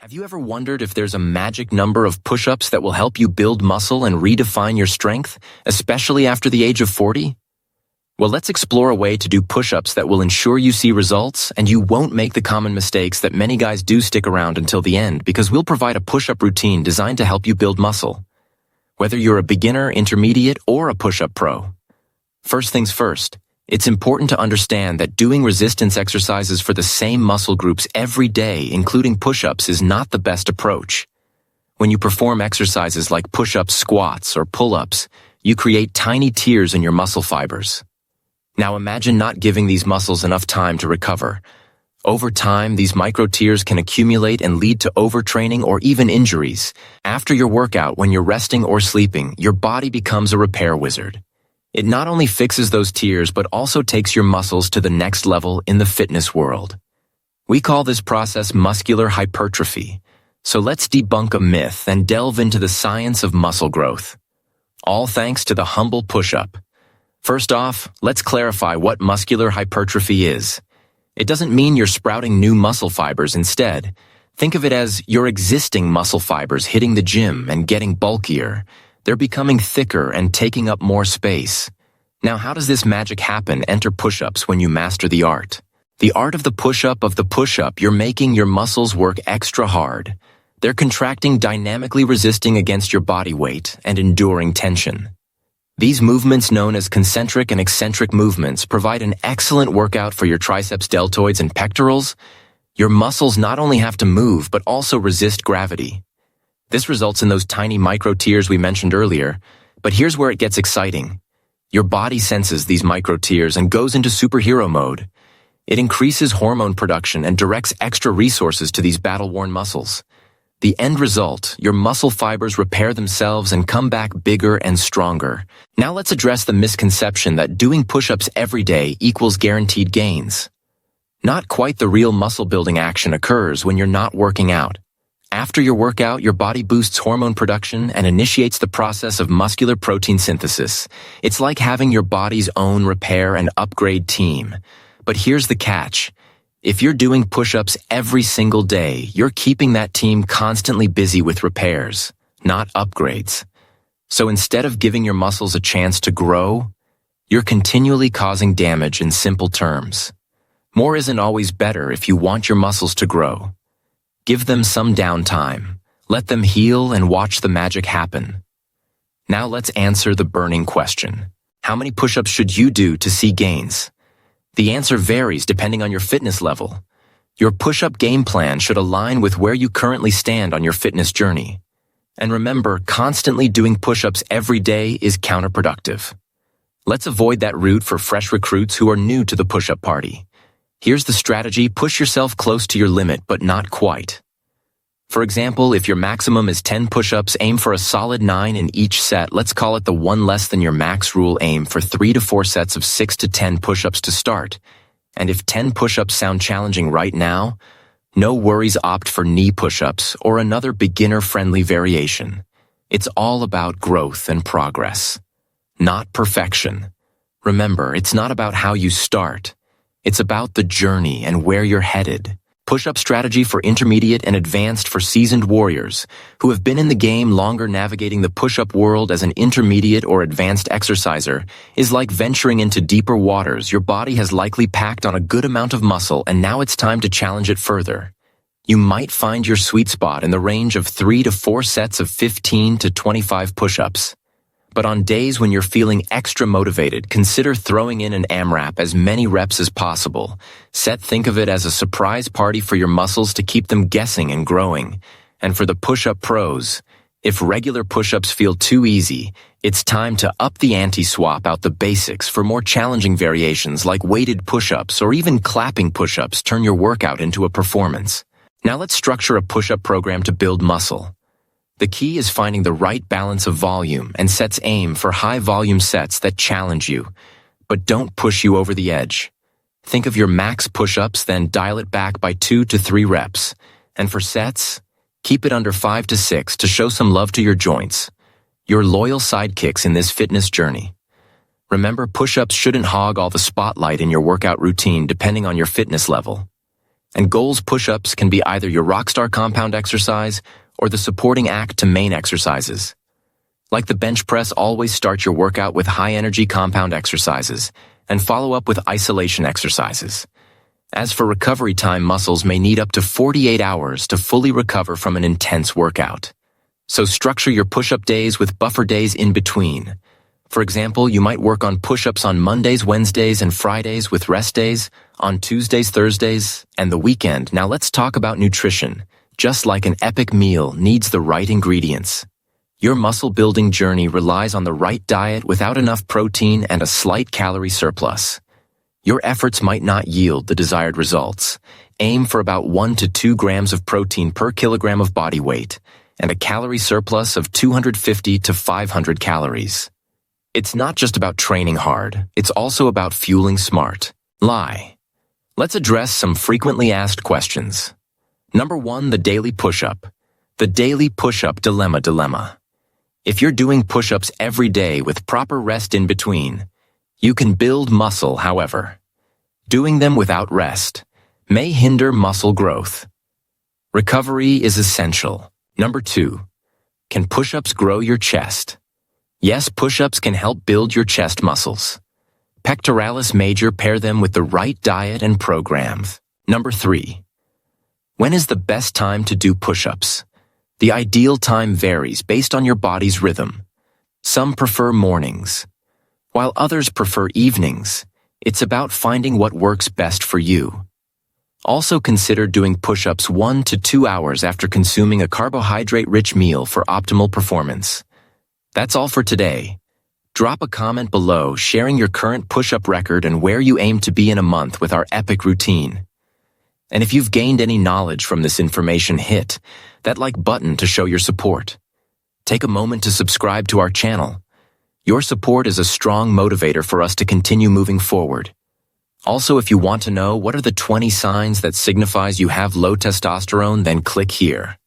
Have you ever wondered if there's a magic number of push-ups that will help you build muscle and redefine your strength, especially after the age of 40? Well, let's explore a way to do push-ups that will ensure you see results and you won't make the common mistakes that many guys do stick around until the end, because we'll provide a push-up routine designed to help you build muscle. Whether you're a beginner, intermediate, or a push-up pro. First things first. It's important to understand that doing resistance exercises for the same muscle groups every day, including push-ups, is not the best approach. When you perform exercises like push-ups, squats, or pull-ups, you create tiny tears in your muscle fibers. Now imagine not giving these muscles enough time to recover. Over time, these micro tears can accumulate and lead to overtraining or even injuries. After your workout, when you're resting or sleeping, your body becomes a repair wizard. It not only fixes those tears, but also takes your muscles to the next level in the fitness world. We call this process muscular hypertrophy. So let's debunk a myth and delve into the science of muscle growth. All thanks to the humble push-up. First off, let's clarify what muscular hypertrophy is. It doesn't mean you're sprouting new muscle fibers. Instead, think of it as your existing muscle fibers hitting the gym and getting bulkier. They're becoming thicker and taking up more space. Now, how does this magic happen? Enter push-ups when you master the art. The art of the push-up, you're making your muscles work extra hard. They're contracting, dynamically resisting against your body weight and enduring tension. These movements, known as concentric and eccentric movements, provide an excellent workout for your triceps, deltoids, and pectorals. Your muscles not only have to move, but also resist gravity. This results in those tiny micro tears we mentioned earlier, but here's where it gets exciting. Your body senses these micro tears and goes into superhero mode. It increases hormone production and directs extra resources to these battle-worn muscles. The end result, your muscle fibers repair themselves and come back bigger and stronger. Now let's address the misconception that doing push-ups every day equals guaranteed gains. Not quite. The real muscle-building action occurs when you're not working out. After your workout, your body boosts hormone production and initiates the process of muscular protein synthesis. It's like having your body's own repair and upgrade team. But here's the catch. If you're doing push-ups every single day, you're keeping that team constantly busy with repairs, not upgrades. So instead of giving your muscles a chance to grow, you're continually causing damage. In simple terms, more isn't always better if you want your muscles to grow. Give them some downtime, let them heal, and watch the magic happen. Now let's answer the burning question. How many push-ups should you do to see gains? The answer varies depending on your fitness level. Your push-up game plan should align with where you currently stand on your fitness journey. And remember, constantly doing push-ups every day is counterproductive. Let's avoid that route for fresh recruits who are new to the push-up party. Here's the strategy. Push yourself close to your limit, but not quite. For example, if your maximum is 10 push-ups, aim for a solid 9 in each set. Let's call it the one less than your max rule. Aim for 3 to 4 sets of 6 to 10 push-ups to start. And if 10 push-ups sound challenging right now, no worries, opt for knee push-ups or another beginner-friendly variation. It's all about growth and progress, not perfection. Remember, it's not about how you start. It's about the journey and where you're headed. Push-up strategy for intermediate and advanced. For seasoned warriors who have been in the game longer, navigating the push-up world as an intermediate or advanced exerciser is like venturing into deeper waters. Your body has likely packed on a good amount of muscle, and now it's time to challenge it further. You might find your sweet spot in the range of 3 to 4 sets of 15 to 25 push-ups. But on days when you're feeling extra motivated, consider throwing in an AMRAP, as many reps as possible. Think of it as a surprise party for your muscles to keep them guessing and growing. And for the push-up pros, if regular push-ups feel too easy, it's time to up the ante. Swap out the basics for more challenging variations like weighted push-ups or even clapping push-ups. Turn your workout into a performance. Now let's structure a push-up program to build muscle. The key is finding the right balance of volume and sets. Aim for high-volume sets that challenge you, but don't push you over the edge. Think of your max push-ups, then dial it back by 2 to 3 reps. And for sets, keep it under 5 to 6 to show some love to your joints, your loyal sidekicks in this fitness journey. Remember, push-ups shouldn't hog all the spotlight in your workout routine, depending on your fitness level. And goals push-ups can be either your rockstar compound exercise or the supporting act to main exercises. Like the bench press, always start your workout with high-energy compound exercises and follow up with isolation exercises. As for recovery time, muscles may need up to 48 hours to fully recover from an intense workout. So structure your push-up days with buffer days in between. For example, you might work on push-ups on Mondays, Wednesdays, and Fridays with rest days, on Tuesdays, Thursdays, and the weekend. Now let's talk about nutrition. Just like an epic meal needs the right ingredients, your muscle-building journey relies on the right diet without enough protein and a slight calorie surplus. Your efforts might not yield the desired results. Aim for about 1 to 2 grams of protein per kilogram of body weight and a calorie surplus of 250 to 500 calories. It's not just about training hard, it's also about fueling smart. Lie. Let's address some frequently asked questions. Number 1, the daily push-up. The daily push-up dilemma. If you're doing push-ups every day with proper rest in between, you can build muscle. However, doing them without rest may hinder muscle growth. Recovery is essential. Number 2, can push-ups grow your chest? Yes, push-ups can help build your chest muscles. Pectoralis major, pair them with the right diet and programs. Number 3, when is the best time to do push-ups? The ideal time varies based on your body's rhythm. Some prefer mornings, while others prefer evenings. It's about finding what works best for you. Also consider doing push-ups 1 to 2 hours after consuming a carbohydrate-rich meal for optimal performance. That's all for today. Drop a comment below sharing your current push-up record and where you aim to be in a month with our epic routine. And if you've gained any knowledge from this information, hit that like button to show your support. Take a moment to subscribe to our channel. Your support is a strong motivator for us to continue moving forward. Also, if you want to know what are the 20 signs that signifies you have low testosterone, then click here.